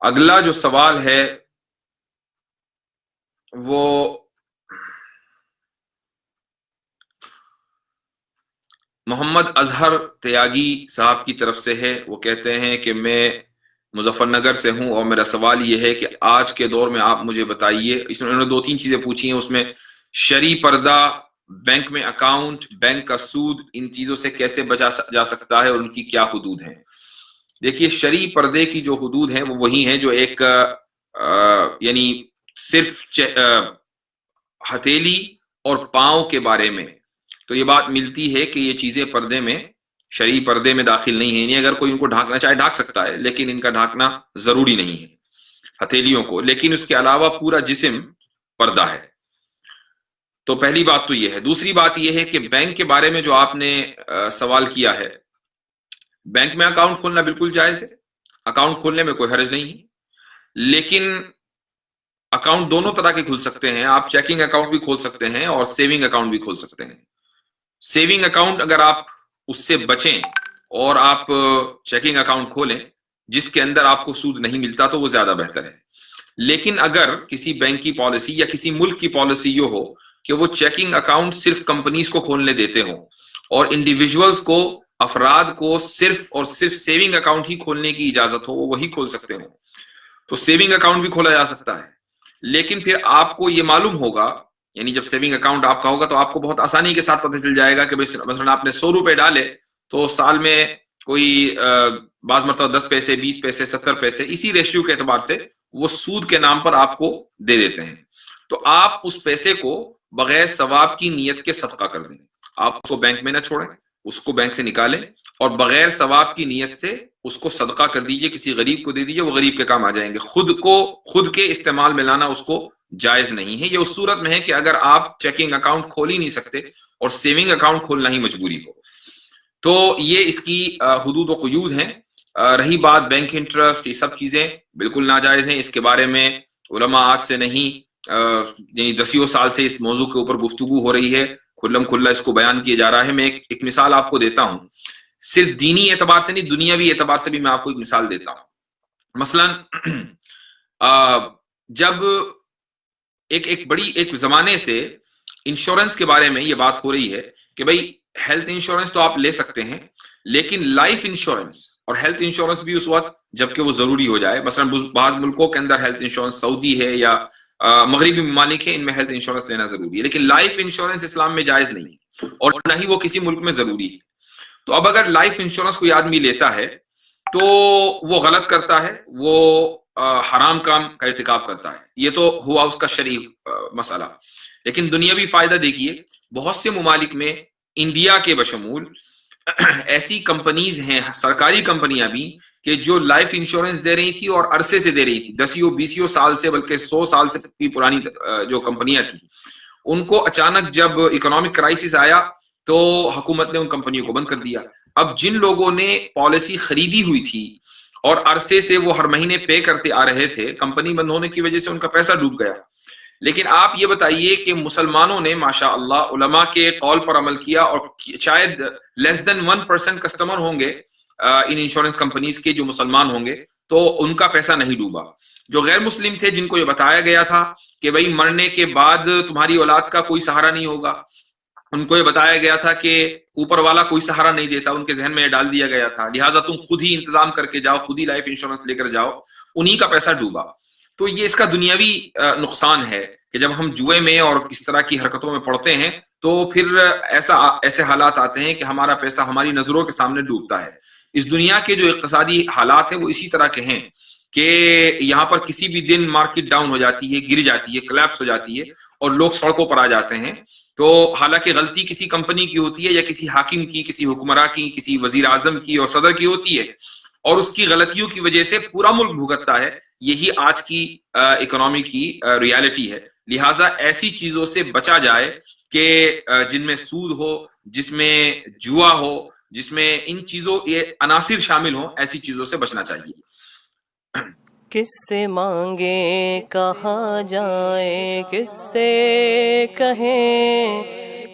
اگلا جو سوال ہے وہ محمد اظہر تیاگی صاحب کی طرف سے ہے. وہ کہتے ہیں کہ میں مظفر نگر سے ہوں اور میرا سوال یہ ہے کہ آج کے دور میں آپ مجھے بتائیے. اس میں انہوں نے 2-3 چیزیں پوچھی ہیں، اس میں شرعی پردہ، بینک میں اکاؤنٹ، بینک کا سود، ان چیزوں سے کیسے بچا جا سکتا ہے اور ان کی کیا حدود ہیں. دیکھیے، شرعی پردے کی جو حدود ہیں وہ وہی ہیں جو ایک یعنی صرف ہتھیلی اور پاؤں کے بارے میں تو یہ بات ملتی ہے کہ یہ چیزیں پردے میں، شرعی پردے میں داخل نہیں ہیں. یعنی اگر کوئی ان کو ڈھانکنا چاہے ڈھانک سکتا ہے، لیکن ان کا ڈھانکنا ضروری نہیں ہے ہتھیلیوں کو، لیکن اس کے علاوہ پورا جسم پردہ ہے. تو پہلی بات تو یہ ہے. دوسری بات یہ ہے کہ بینک کے بارے میں جو آپ نے سوال کیا ہے، بینک میں اکاؤنٹ کھولنا بالکل جائز ہے، اکاؤنٹ کھولنے میں کوئی حرج نہیں ہے، لیکن اکاؤنٹ دونوں طرح کے کھل سکتے ہیں. آپ چیکنگ اکاؤنٹ بھی کھول سکتے ہیں اور سیونگ اکاؤنٹ بھی کھول سکتے ہیں. سیونگ اکاؤنٹ اگر آپ اس سے بچیں اور آپ چیکنگ اکاؤنٹ کھولیں جس کے اندر آپ کو سود نہیں ملتا تو وہ زیادہ بہتر ہے. لیکن اگر کسی بینک کی پالیسی یا کسی ملک کی پالیسی یہ ہو کہ وہ چیکنگ اکاؤنٹ صرف کمپنیز کو کھولنے دیتے ہوں اور انڈیویجولز کو، افراد کو صرف اور صرف سیونگ اکاؤنٹ ہی کھولنے کی اجازت ہو، وہ وہی کھول سکتے ہوں، تو سیونگ اکاؤنٹ بھی کھولا جا سکتا ہے. لیکن پھر آپ کو یہ معلوم ہوگا، یعنی جب سیونگ اکاؤنٹ آپ کا ہوگا تو آپ کو بہت آسانی کے ساتھ پتہ چل جائے گا کہ مثلا آپ نے 100 روپے ڈالے تو سال میں کوئی بعض مرتبہ 10 پیسے، 20 پیسے، 70 پیسے، اسی ریشیو کے اعتبار سے وہ سود کے نام پر آپ کو دے دیتے ہیں. تو آپ اس پیسے کو بغیر ثواب کی نیت کے صدقہ کر دیں. آپ اس کو بینک میں نہ چھوڑیں، اس کو بینک سے نکالیں اور بغیر ثواب کی نیت سے اس کو صدقہ کر دیجئے، کسی غریب کو دے دیجئے، وہ غریب کے کام آ جائیں گے. خود کے استعمال میں لانا اس کو جائز نہیں ہے. یہ اس صورت میں ہے کہ اگر آپ چیکنگ اکاؤنٹ کھول ہی نہیں سکتے اور سیونگ اکاؤنٹ کھولنا ہی مجبوری ہو، تو یہ اس کی حدود و قیود ہیں. رہی بات بینک انٹرسٹ، یہ سب چیزیں بالکل ناجائز ہیں. اس کے بارے میں علماء آج سے نہیں یعنی 10 سال سے اس موضوع کے اوپر گفتگو ہو رہی ہے، کھلم کھلا اس کو بیان کیا جا رہا ہے. میں ایک مثال آپ کو دیتا ہوں، صرف دینی اعتبار سے نہیں، دنیاوی اعتبار سے بھی میں آپ کو ایک مثال دیتا ہوں. مثلا جب ایک زمانے سے انشورنس کے بارے میں یہ بات ہو رہی ہے کہ بھئی ہیلتھ انشورنس تو آپ لے سکتے ہیں، لیکن لائف انشورنس اور ہیلتھ انشورنس بھی اس وقت جبکہ وہ ضروری ہو جائے. مثلا بعض ملکوں کے اندر ہیلتھ انشورنس، سعودی ہے یا مغربی ممالک ہیں، ان میں ہیلتھ انشورنس لینا ضروری ہے، لیکن لائف انشورنس اسلام میں جائز نہیں ہے اور نہ ہی وہ کسی ملک میں ضروری ہے. تو اب اگر لائف انشورنس کوئی آدمی لیتا ہے تو وہ غلط کرتا ہے، وہ حرام کام کا ارتکاب کرتا ہے. یہ تو ہوا اس کا شرعی مسئلہ. لیکن دنیاوی فائدہ دیکھیے، بہت سے ممالک میں، انڈیا کے بشمول، ایسی کمپنیز ہیں، سرکاری کمپنیاں بھی، کہ جو لائف انشورنس دے رہی تھی اور عرصے سے دے رہی تھی، 10-20 سال سے، بلکہ 100 سال سے بھی پرانی جو کمپنیاں تھیں، ان کو اچانک جب اکنامک کرائسس آیا تو حکومت نے ان کمپنیوں کو بند کر دیا. اب جن لوگوں نے پالیسی خریدی ہوئی تھی اور عرصے سے وہ ہر مہینے پے کرتے آ رہے تھے، کمپنی بند ہونے کی وجہ سے ان کا پیسہ ڈوب گیا. لیکن آپ یہ بتائیے کہ مسلمانوں نے ماشاءاللہ علماء کے قول پر عمل کیا اور شاید لیس دین 1% کسٹمر ہوں گے ان انشورنس کمپنیز کے جو مسلمان ہوں گے، تو ان کا پیسہ نہیں ڈوبا. جو غیر مسلم تھے، جن کو یہ بتایا گیا تھا کہ بھئی مرنے کے بعد تمہاری اولاد کا کوئی سہارا نہیں ہوگا، ان کو یہ بتایا گیا تھا کہ اوپر والا کوئی سہارا نہیں دیتا، ان کے ذہن میں یہ ڈال دیا گیا تھا، لہٰذا تم خود ہی انتظام کر کے جاؤ، خود ہی لائف انشورنس لے کر جاؤ، انہی کا پیسہ ڈوبا. تو یہ اس کا دنیاوی نقصان ہے کہ جب ہم جوئے میں اور اس طرح کی حرکتوں میں پڑتے ہیں تو پھر ایسے حالات آتے ہیں کہ ہمارا پیسہ ہماری نظروں کے سامنے ڈوبتا ہے. اس دنیا کے جو اقتصادی حالات ہیں وہ اسی طرح کے ہیں کہ یہاں پر کسی بھی دن مارکیٹ ڈاؤن ہو جاتی ہے، گر جاتی ہے، کلیپس ہو جاتی ہے اور لوگ سڑکوں پر آ جاتے ہیں. تو حالانکہ غلطی کسی کمپنی کی ہوتی ہے یا کسی حاکم کی، کسی حکمراں کی، کسی وزیر اعظم کی اور صدر کی ہوتی ہے، اور اس کی غلطیوں کی وجہ سے پورا ملک بھگتتا ہے. یہی آج کی اکنامی کی ریالٹی ہے. لہٰذا ایسی چیزوں سے بچا جائے کہ جن میں سود ہو، جس میں جوا ہو، جس میں ان چیزوں یہ عناصر شامل ہوں، ایسی چیزوں سے بچنا چاہیے. کس سے مانگے کہاں جائیں، کس سے کہیں،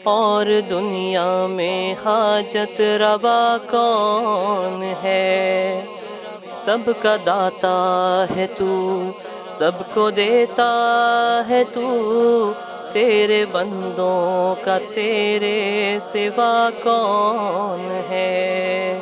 اور دنیا میں حاجت روا کون ہے. سب کا داتا ہے تو، سب کو دیتا ہے تو، تیرے بندوں کا تیرے سوا کون ہے؟